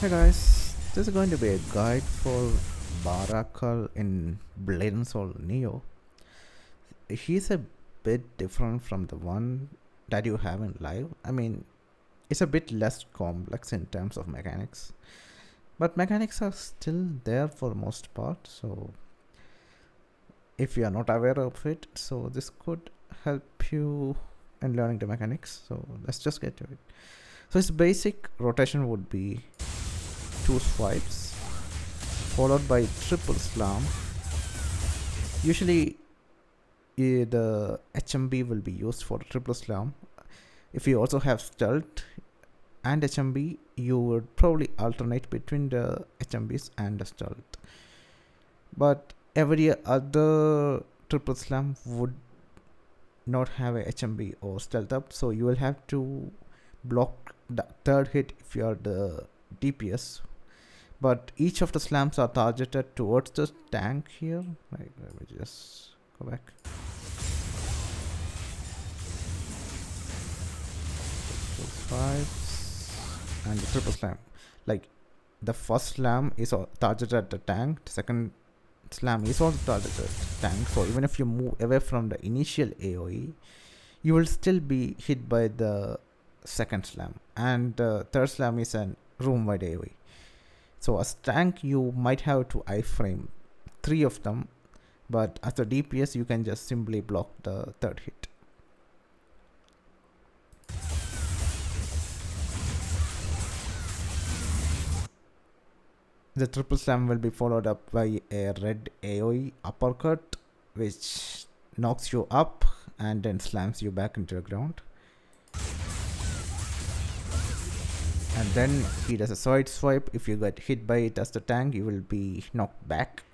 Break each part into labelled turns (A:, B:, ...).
A: Hey guys, this is going to be a guide for Barakal in Blade and Soul Neo. He's a bit different from the one that you have in live. I mean, it's a bit less complex in terms of mechanics, but mechanics are still there for the most part. So, if you are not aware of it, so this could help you in learning the mechanics. So, let's just get to it. So, its basic rotation would be two swipes followed by triple slam. Usually the HMB will be used for triple slam. If you also have stealth and HMB, you would probably alternate between the HMBs and the stealth. But every other triple slam would not have a HMB or stealth up, so you will have to block the third hit if you are the DPS. But each of the slams are targeted towards the tank here. Right, let me just go back. And the triple slam. Like the first slam is targeted at the tank, the second slam is also targeted at the tank. So even if you move away from the initial AoE, you will still be hit by the second slam. And the third slam is a room wide AoE. So as tank, you might have to iframe 3 of them, but as a DPS, you can just simply block the third hit. The triple slam will be followed up by a red AoE uppercut, which knocks you up and then slams you back into the ground. And then he does a side swipe. If you get hit by it as the tank, you will be knocked back.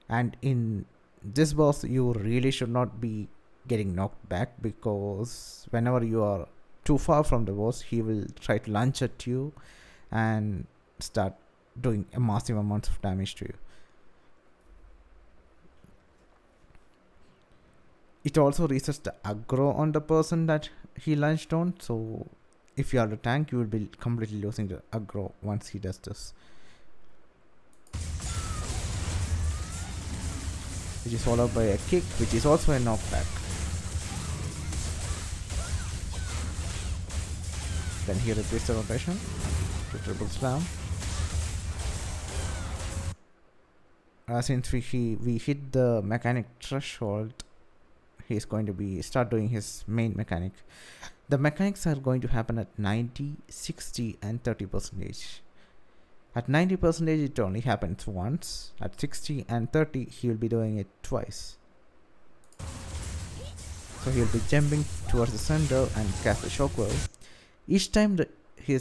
A: And in this boss, you really should not be getting knocked back, because whenever you are too far from the boss, he will try to launch at you and start doing a massive amounts of damage to you. It also resets the aggro on the person that he launched on, so if you are the tank, you will be completely losing the aggro once he does this. Which is followed by a kick, which is also a knockback. Then he repeats the rotation to triple slam. Since we hit the mechanic threshold, he's going to start doing his main mechanic. The mechanics are going to happen at 90, 60 and 30%. At 90% it only happens once. At 60 and 30 he will be doing it twice. So he'll be jumping towards the center and cast the shockwave. Each time he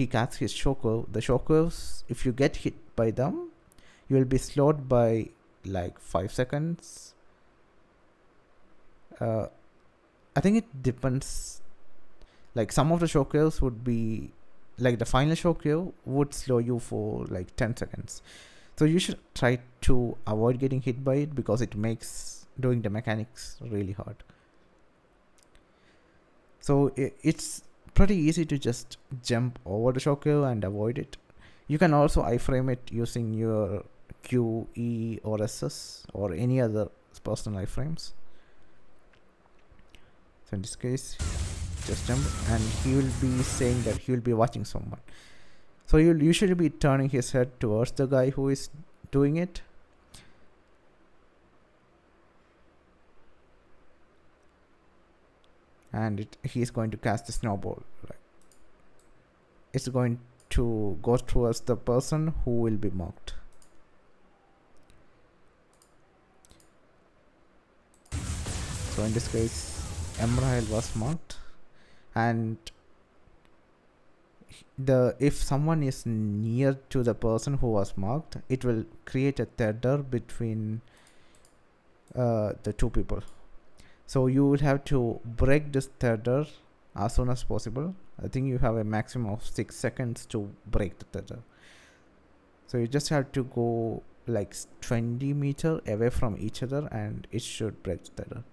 A: casts his shockwave, the shockwaves, if you get hit by them, you will be slowed by like 5 seconds. I think it depends. Like some of the shockwaves would be, like the final shockwave would slow you for like 10 seconds. So you should try to avoid getting hit by it, because it makes doing the mechanics really hard. So it's pretty easy to just jump over the shockwave and avoid it. You can also iframe it using your Q, E or SS or any other personal iframes. So in this case, just jump, and he will be saying that he will be watching someone. So you'll usually be turning his head towards the guy who is doing it. And he is going to cast a snowball. Right? It's going to go towards the person who will be marked. So in this case, Emerald was marked, and if someone is near to the person who was marked, it will create a tether between the two people. So you will have to break this tether as soon as possible. I think you have a maximum of 6 seconds to break the tether. So you just have to go like 20 meters away from each other, and it should break the tether.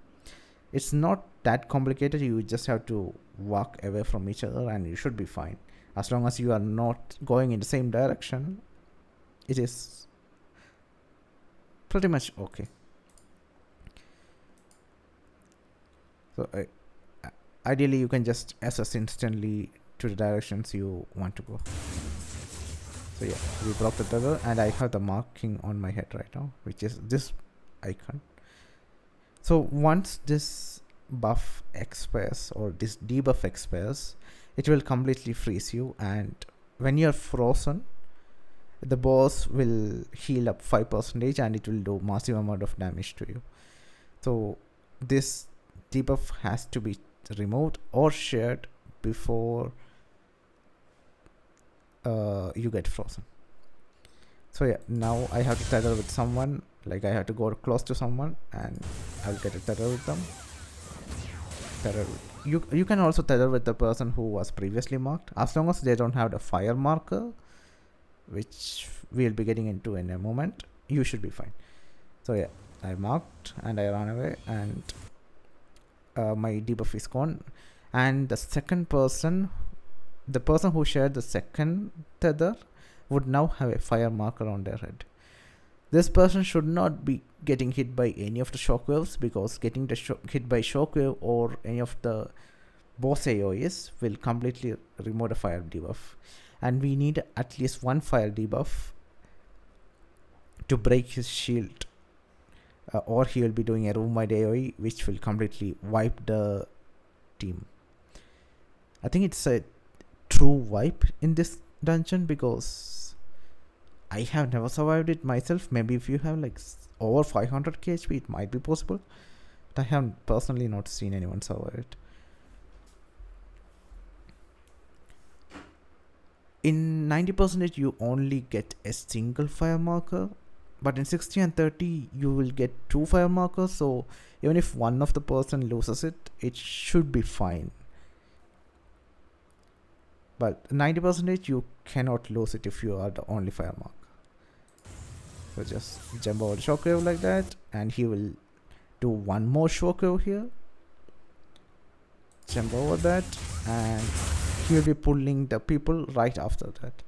A: It's not that complicated. You just have to walk away from each other and you should be fine. As long as you are not going in the same direction, it is pretty much okay. So ideally you can just assess instantly to the directions you want to go. So yeah, we broke the tether, and I have the marking on my head right now, which is this icon. So once this buff expires, or this debuff expires, it will completely freeze you, and when you're frozen, the boss will heal up 5% and it will do massive amount of damage to you. So this debuff has to be removed or shared before you get frozen. So yeah, now I have to tether with someone, like I have to go close to someone and I'll get a tether with them. You can also tether with the person who was previously marked, as long as they don't have the fire marker, which we'll be getting into in a moment. You should be fine. So yeah, I marked and I ran away, and my debuff is gone. And the second person, the person who shared the second tether, would now have a fire marker on their head. This person should not be getting hit by any of the shockwaves, because getting hit by shockwave or any of the boss AoEs will completely remove the fire debuff, and we need at least one fire debuff to break his shield, or he will be doing a room-wide AoE which will completely wipe the team. I think it's a true wipe in this dungeon, because I have never survived it myself. Maybe if you have like over 500 HP, it might be possible, but I have personally not seen anyone survive it. In 90% you only get a single fire marker, but in 60 and 30 you will get 2 fire markers, so even if one of the person loses it, it should be fine. But 90% you cannot lose it if you are the only fire marker. So just jump over the shockwave like that, and he will do one more shockwave here. Jump over that, and he will be pulling the people right after that.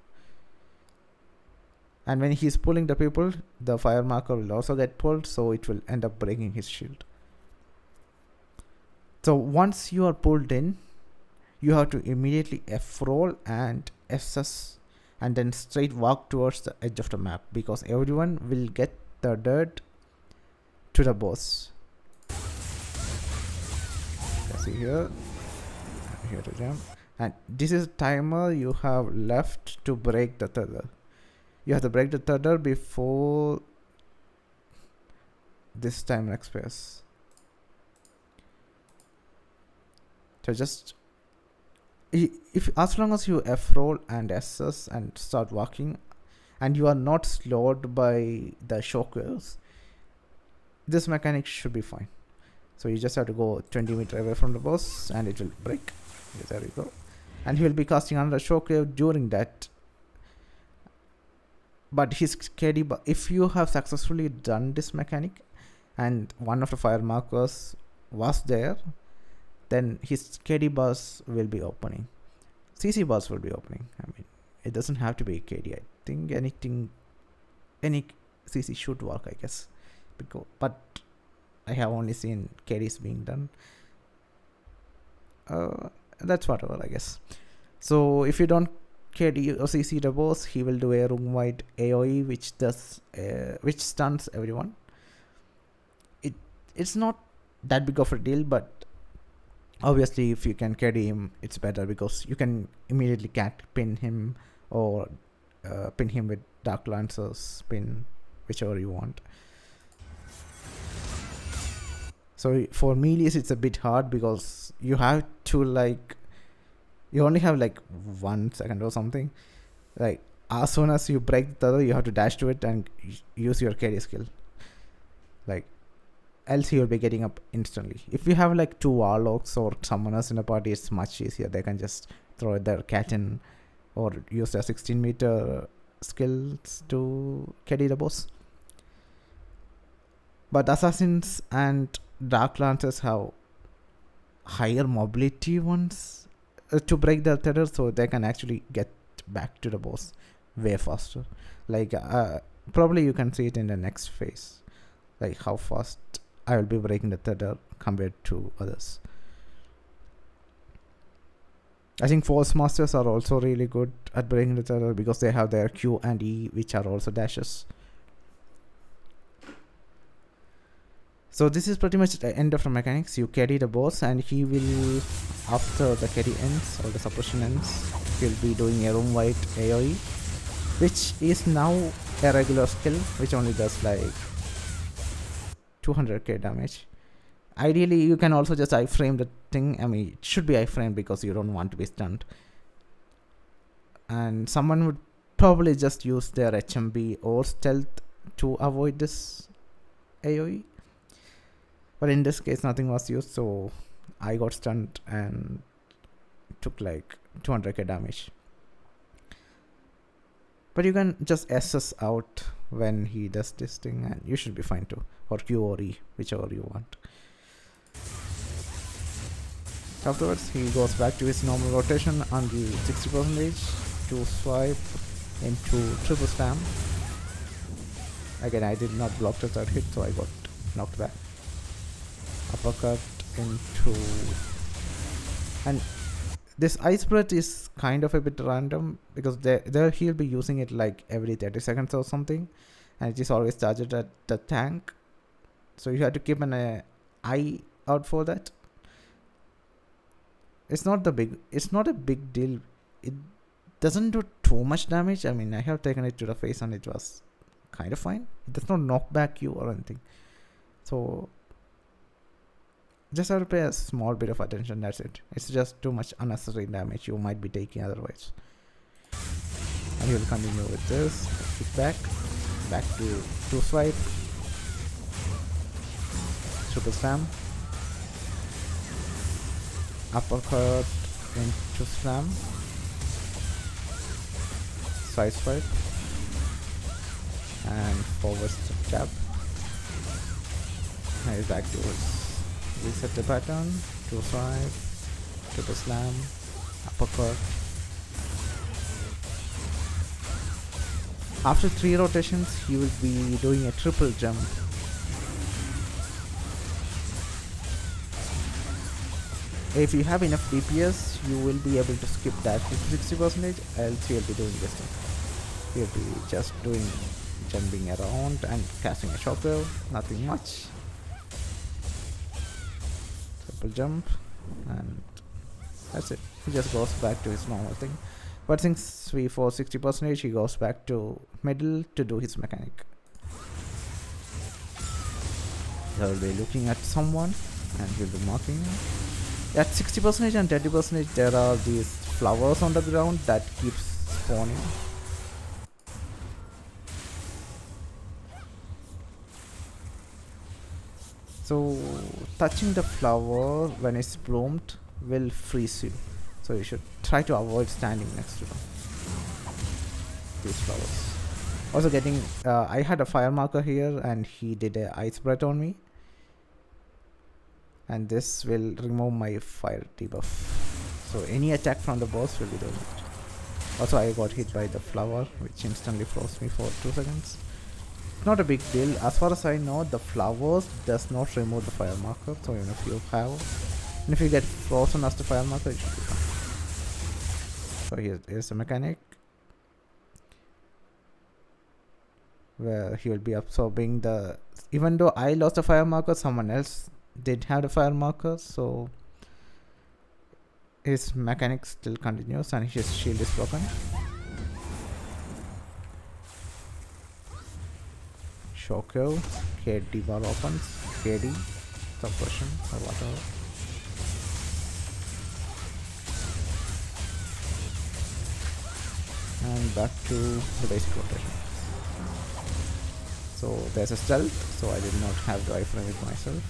A: And when he's pulling the people, the fire marker will also get pulled, so it will end up breaking his shield. So once you are pulled in, you have to immediately F-roll and SS, and then straight walk towards the edge of the map, because everyone will get the dirt to the boss. Let's see here. I'm here to jump. And this is timer you have left to break the tether. You have to break the tether before this timer expires. So just if as long as you F-roll and SS and start walking, and you are not slowed by the shockwaves, this mechanic should be fine. So you just have to go 20 meters away from the boss and it will break. There you go. And he will be casting another shockwave during that. But his KD, if you have successfully done this mechanic and one of the fire markers was there, then his KD bars will be opening. CC bars will be opening. I mean, it doesn't have to be KD. I think any CC should work, I guess. But I have only seen KDs being done. That's whatever, I guess. So if you don't KD or CC the boss, he will do a room-wide AoE which stuns everyone. It's not that big of a deal, but obviously if you can KD him, it's better, because you can immediately pin him, or pin him with Dark Lancer's pin, whichever you want. So for melees it's a bit hard, because you have to you only have 1 second or something. Like as soon as you break the other, you have to dash to it and use your KD skill. Else you'll be getting up instantly. If you have 2 warlocks or summoners in a party, it's much easier. They can just throw their cat in or use their 16-meter skills to KD the boss. But assassins and Dark Lancers have higher mobility ones, to break the tether, so they can actually get back to the boss way faster. Like probably you can see it in the next phase, like how fast I will be breaking the tether compared to others. I think Force Masters are also really good at breaking the tether because they have their Q and E, which are also dashes. So this is pretty much the end of the mechanics. You carry the boss, and he will, after the carry ends or the suppression ends, he'll be doing a room-wide AoE, which is now a regular skill, which only does like 200k damage. Ideally, you can also just iframe the thing. I mean, it should be iframed because you don't want to be stunned. And someone would probably just use their HMB or stealth to avoid this AoE. But in this case, nothing was used, so I got stunned and took like 200k damage. But you can just SS out when he does this thing, and you should be fine too. Or Q or E, whichever you want. Afterwards, he goes back to his normal rotation on the 60% to swipe into triple slam. Again, I did not block the third hit, so I got knocked back. Uppercut into, and this ice breath is kind of a bit random because there he'll be using it like every 30 seconds or something, and it is always charged at the tank, so you have to keep an eye out for that. It's not a big deal. It doesn't do too much damage. I mean, I have taken it to the face and it was kind of fine. It does not knock back you or anything, so just have to pay a small bit of attention. That's it. It's just too much unnecessary damage you might be taking otherwise. And you will continue with this. Kick back to swipe, triple slam, uppercut into slam, side swipe, and forward jab. And he's back to his reset the pattern, to swipe, triple slam, uppercut. After 3 rotations, he will be doing a triple jump. If you have enough DPS, you will be able to skip that to 60%, else you'll be doing this thing. You'll be just doing jumping around and casting a shockwave, nothing much. Triple jump, and that's it. He just goes back to his normal thing. But since we for 60%, he goes back to middle to do his mechanic. He'll be looking at someone and he'll be marking him. At 60% and 30%, there are these flowers on the ground that keeps spawning. So touching the flower when it's bloomed will freeze you. So you should try to avoid standing next to them. These flowers. Also getting, I had a fire marker here and he did a ice breath on me. And this will remove my fire debuff. So any attack from the boss will be doing it. Also I got hit by the flower, which instantly froze me for 2 seconds. Not a big deal. As far as I know, the flowers does not remove the fire marker. So even if you have, and if you get frozen as the fire marker, it should be fine. So here's the mechanic, where he will be absorbing the, even though I lost the fire marker, someone else did have the fire marker, so his mechanic still continues and his shield is broken. Shockwave, KD bar opens, KD, suppression or whatever. And back to the basic rotation. So there's a stealth, so I did not have to iframe it myself.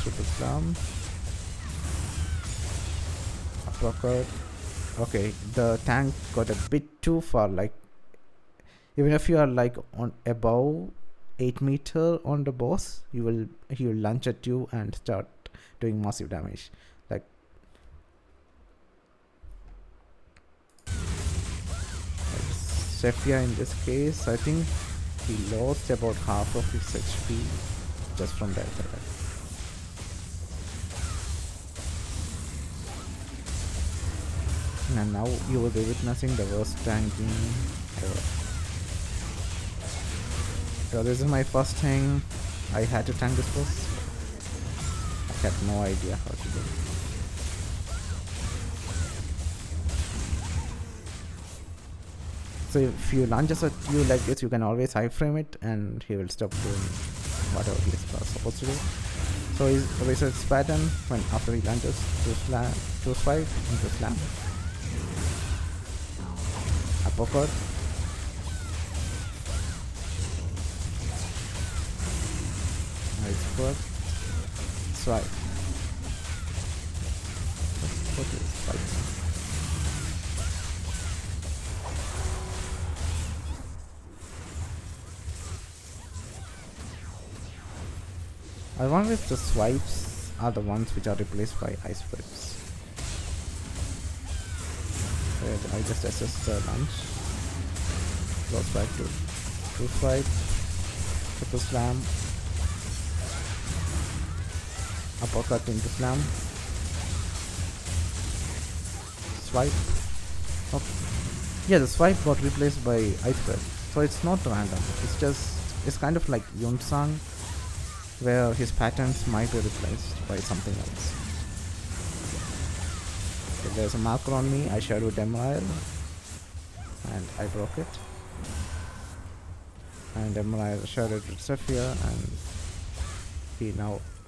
A: Triple slam, uppercut. Okay, the tank got a bit too far. Like, even if you are like on above 8 meter on the boss, he will lunge at you and start doing massive damage. Like Sophia in this case, I think he lost about half of his HP just from that attack. And now you will be witnessing the worst tanking ever. So this is my first thing. I had to tank this boss. I had no idea how to do it. So if you lunges at you like this, you can always iframe it and he will stop doing whatever he is supposed to do. So he resets pattern when after he lunges to slam, to swipe into slam. Uppercut. Nice foot. Swipe. What is swipe? I wonder if the swipes are the ones which are replaced by ice whips. I just assess the launch. Close back to swipe, triple slam, uppercut into slam, swipe. Okay. Yeah, the swipe got replaced by ice whip, so it's not random. It's kind of like Yunsang, where his patterns might be replaced by something else. Okay, there's a marker on me. I shared with Emerald and I broke it. And Emerald shared it with Sophia, and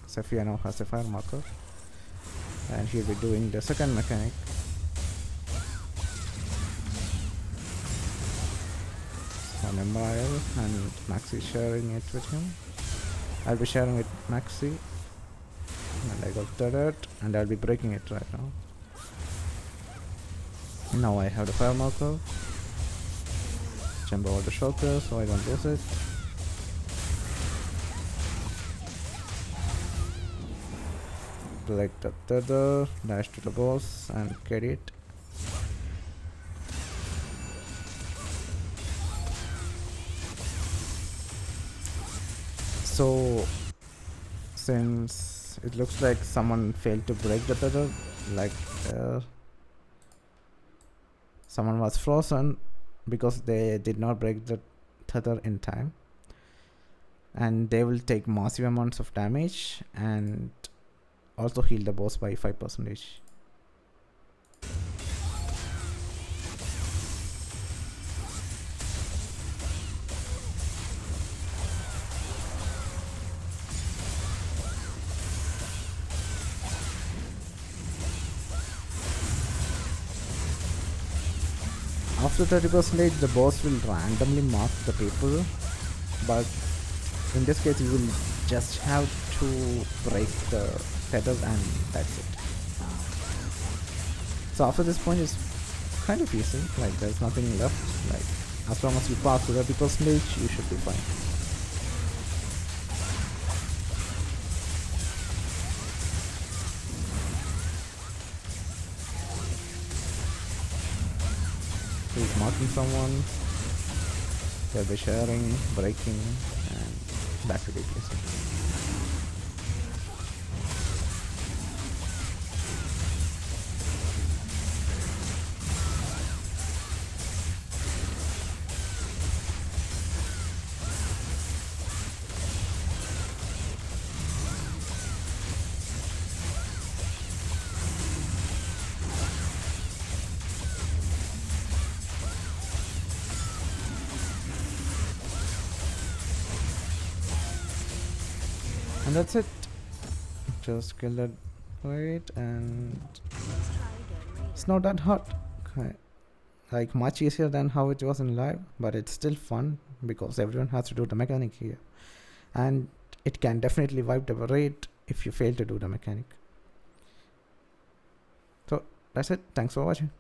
A: Sophia now has a fire marker, and he'll be doing the second mechanic. On Emerald, and Maxi sharing it with him. I'll be sharing with Maxi, and I got Tether, and I'll be breaking it right now. Now I have the fire marker. Jump over the shulker so I don't lose it. Select the Tether, dash to the boss and get it. So since it looks like someone failed to break the tether, like someone was frozen because they did not break the tether in time, and they will take massive amounts of damage and also heal the boss by 5%. After 30%, the boss will randomly mark the people, but in this case you will just have to break the tether and that's it. So after this point it's kind of easy, like there's nothing left, like as long as you pass the 30%, you should be fine. He's marking someone, they'll be sharing, breaking, and back to DPS. And that's it. Just kill that plate, and it's not that hard. Okay. Like much easier than how it was in live, but it's still fun because everyone has to do the mechanic here, and it can definitely wipe the rate if you fail to do the mechanic. So that's it. Thanks for watching.